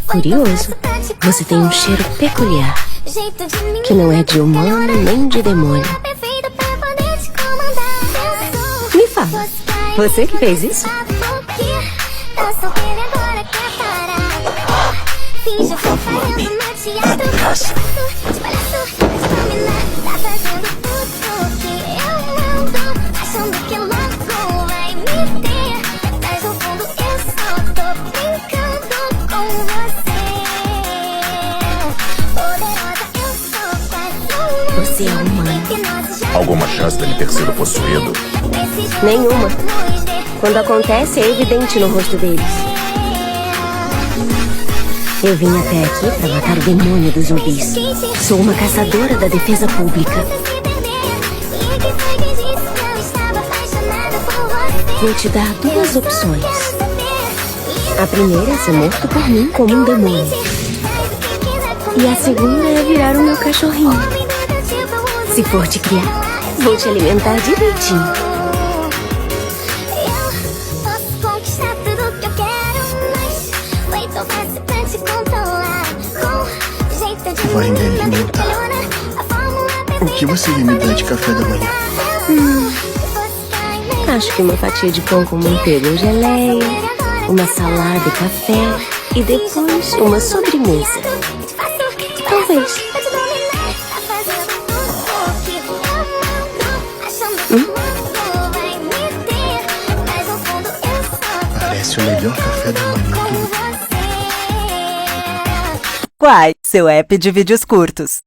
Curioso, você tem um cheiro peculiar, que não é de humano nem de demônio. Me fala, você que fez isso? Você é humano. Alguma chance dele ter sido possuído? Nenhuma. Quando acontece, é evidente no rosto deles. Eu vim até aqui para matar o demônio dos zumbis. Sou uma caçadora da defesa pública. Vou te dar duas opções. A primeira é ser morto por mim como um demônio. E a segunda é virar o meu cachorrinho. Se for te criar, vou te alimentar direitinho. Vai me alimentar. O que você ia me dar de café da manhã? Acho que uma fatia de pão com manteiga ou geleia, uma salada e café e depois uma sobremesa. Talvez. Parece o melhor café da manhã do mundo. Quai, seu app de vídeos curtos.